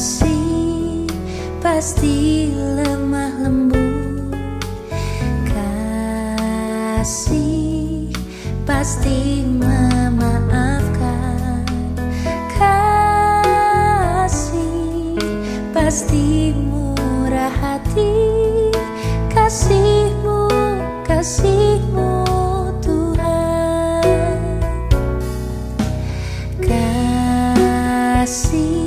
Kasih pasti lemah lembut, kasih pasti memaafkan, kasih pasti murah hati, kasih-Mu, kasih-Mu Tuhan. Kasih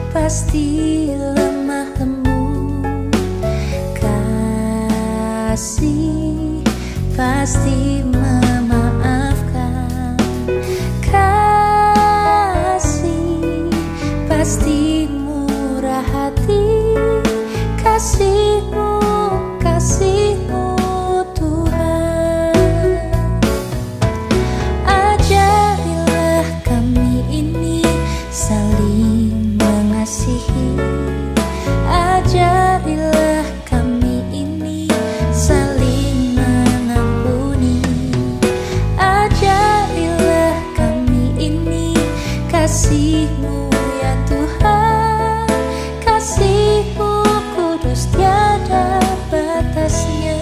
pasti lemah lembut, kasih pasti memaafkan, kasih pasti murah hati, kasih-Mu, kasih-Mu Tuhan. Ajarilah kami ini saling mengasihi, ajarilah kami ini saling mengampuni, ajarilah kami ini kasih-Mu ya Tuhan, kasih-Mu kudus tiada batasnya.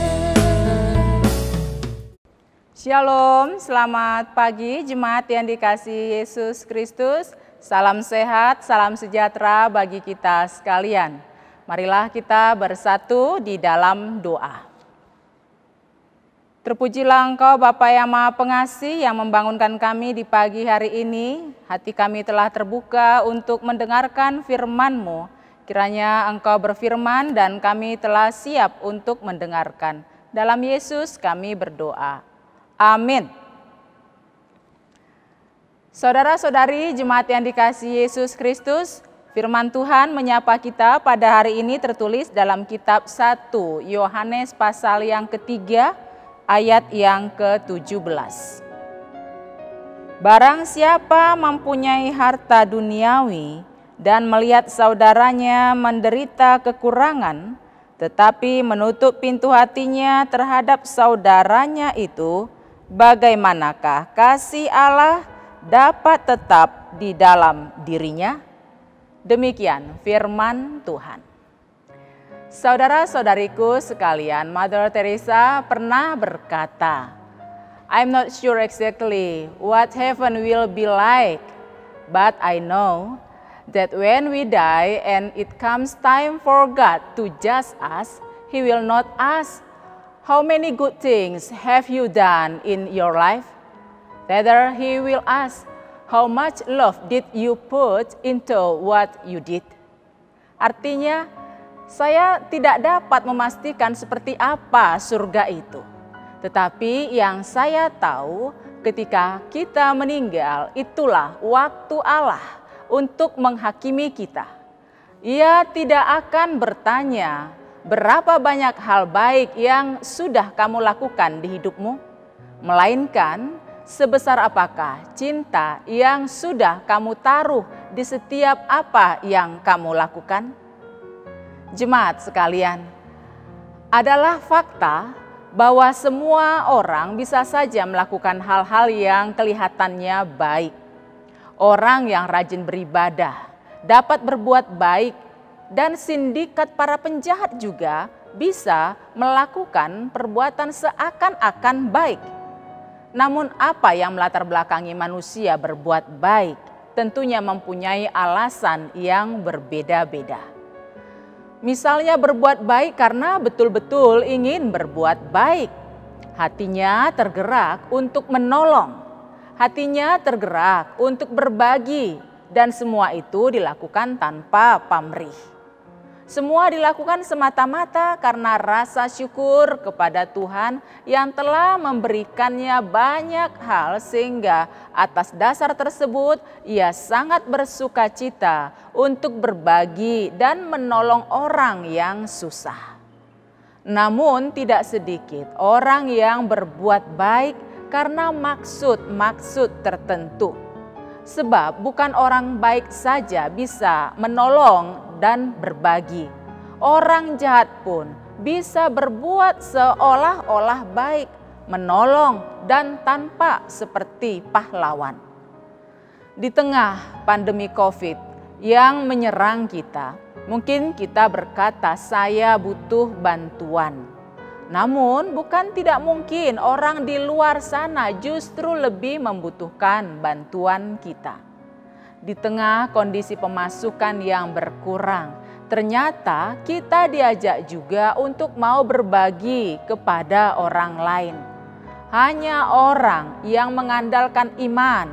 Shalom, selamat pagi jemaat yang dikasihi Yesus Kristus. Salam sehat, salam sejahtera bagi kita sekalian. Marilah kita bersatu di dalam doa. Terpujilah Engkau Bapa yang Maha Pengasih yang membangunkan kami di pagi hari ini. Hati kami telah terbuka untuk mendengarkan firman-Mu. Kiranya Engkau berfirman dan kami telah siap untuk mendengarkan. Dalam Yesus kami berdoa. Amin. Saudara-saudari jemaat yang dikasihi Yesus Kristus, firman Tuhan menyapa kita pada hari ini tertulis dalam kitab 1 Yohanes pasal yang ketiga ayat yang ke-17. Barang siapa mempunyai harta duniawi dan melihat saudaranya menderita kekurangan, tetapi menutup pintu hatinya terhadap saudaranya itu, bagaimanakah kasih Allah dapat tetap di dalam dirinya? Demikian firman Tuhan. Saudara-saudariku sekalian, Mother Teresa pernah berkata, I'm not sure exactly what heaven will be like, but I know that when we die and it comes time for God to judge us, He will not ask, how many good things have you done in your life? Rather, He will ask, how much love did you put into what you did? Artinya, saya tidak dapat memastikan seperti apa surga itu. Tetapi yang saya tahu, ketika kita meninggal, itulah waktu Allah untuk menghakimi kita. Ia tidak akan bertanya, berapa banyak hal baik yang sudah kamu lakukan di hidupmu, melainkan sebesar apakah cinta yang sudah kamu taruh di setiap apa yang kamu lakukan. Jemaat sekalian, adalah fakta bahwa semua orang bisa saja melakukan hal-hal yang kelihatannya baik. Orang yang rajin beribadah dapat berbuat baik, dan sindikat para penjahat juga bisa melakukan perbuatan seakan-akan baik. Namun apa yang melatar belakangi manusia berbuat baik tentunya mempunyai alasan yang berbeda-beda. Misalnya berbuat baik karena betul-betul ingin berbuat baik. Hatinya tergerak untuk menolong, hatinya tergerak untuk berbagi, dan semua itu dilakukan tanpa pamrih. Semua dilakukan semata-mata karena rasa syukur kepada Tuhan yang telah memberikannya banyak hal, sehingga atas dasar tersebut ia sangat bersuka cita untuk berbagi dan menolong orang yang susah. Namun tidak sedikit orang yang berbuat baik karena maksud-maksud tertentu. Sebab bukan orang baik saja bisa menolong dan berbagi. Orang jahat pun bisa berbuat seolah-olah baik, menolong dan tampak seperti pahlawan. Di tengah pandemi COVID, yang menyerang kita. Mungkin kita berkata, "Saya butuh bantuan." Namun bukan tidak mungkin orang di luar sana justru lebih membutuhkan bantuan kita. Di tengah kondisi pemasukan yang berkurang, ternyata kita diajak juga untuk mau berbagi kepada orang lain. Hanya orang yang mengandalkan iman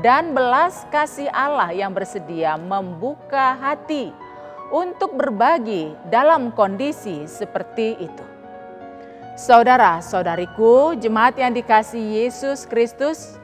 dan belas kasih Allah yang bersedia membuka hati untuk berbagi dalam kondisi seperti itu. Saudara-saudariku, jemaat yang dikasihi Yesus Kristus,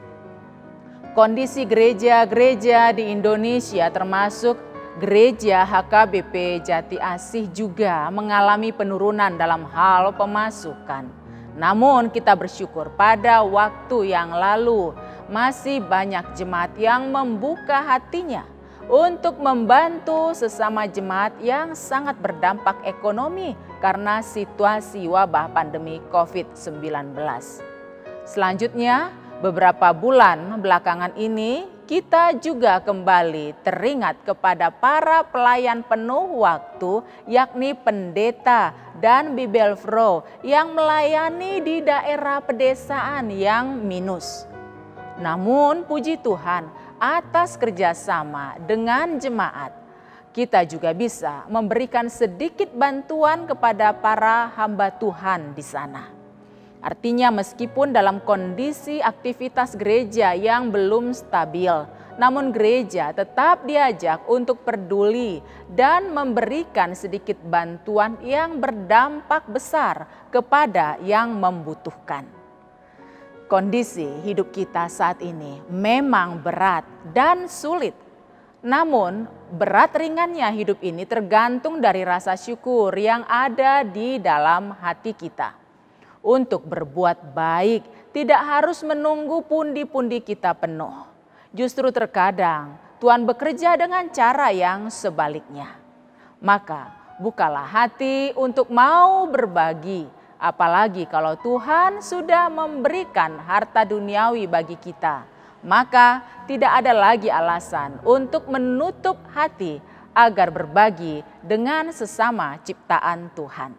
kondisi gereja-gereja di Indonesia termasuk gereja HKBP Jati Asih juga mengalami penurunan dalam hal pemasukan. Namun kita bersyukur pada waktu yang lalu masih banyak jemaat yang membuka hatinya untuk membantu sesama jemaat yang sangat berdampak ekonomi karena situasi wabah pandemi COVID-19. Selanjutnya, beberapa bulan belakangan ini kita juga kembali teringat kepada para pelayan penuh waktu, yakni pendeta dan Bibelfro yang melayani di daerah pedesaan yang minus. Namun puji Tuhan, atas kerjasama dengan jemaat, kita juga bisa memberikan sedikit bantuan kepada para hamba Tuhan di sana. Artinya meskipun dalam kondisi aktivitas gereja yang belum stabil, namun gereja tetap diajak untuk peduli dan memberikan sedikit bantuan yang berdampak besar kepada yang membutuhkan. Kondisi hidup kita saat ini memang berat dan sulit. Namun berat ringannya hidup ini tergantung dari rasa syukur yang ada di dalam hati kita. Untuk berbuat baik tidak harus menunggu pundi-pundi kita penuh. Justru terkadang Tuhan bekerja dengan cara yang sebaliknya. Maka bukalah hati untuk mau berbagi. Apalagi kalau Tuhan sudah memberikan harta duniawi bagi kita, maka tidak ada lagi alasan untuk menutup hati agar berbagi dengan sesama ciptaan Tuhan.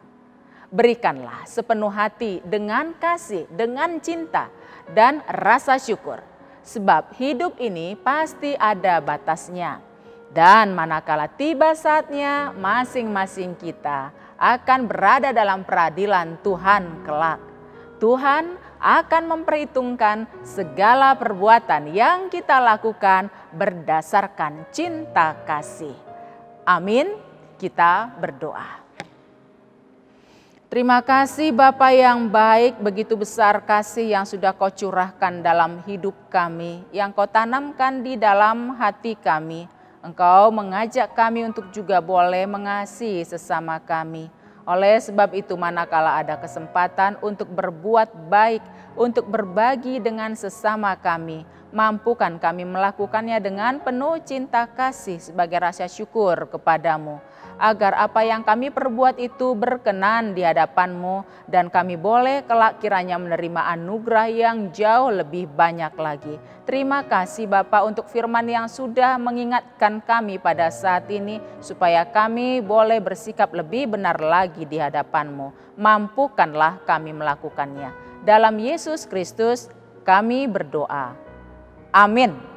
Berikanlah sepenuh hati dengan kasih, dengan cinta dan rasa syukur. Sebab hidup ini pasti ada batasnya. Dan manakala tiba saatnya, masing-masing kita akan berada dalam peradilan Tuhan kelak. Tuhan akan memperhitungkan segala perbuatan yang kita lakukan berdasarkan cinta kasih. Amin. Kita berdoa. Terima kasih Bapa yang baik, begitu besar kasih yang sudah Kau curahkan dalam hidup kami, yang Kau tanamkan di dalam hati kami. Engkau mengajak kami untuk juga boleh mengasihi sesama kami. Oleh sebab itu manakala ada kesempatan untuk berbuat baik, untuk berbagi dengan sesama kami, mampukan kami melakukannya dengan penuh cinta kasih sebagai rasa syukur kepadamu. Agar apa yang kami perbuat itu berkenan di hadapan-Mu dan kami boleh kelak kiranya menerima anugerah yang jauh lebih banyak lagi. Terima kasih Bapa untuk firman yang sudah mengingatkan kami pada saat ini supaya kami boleh bersikap lebih benar lagi di hadapan-Mu. Mampukanlah kami melakukannya. Dalam Yesus Kristus kami berdoa. Amin.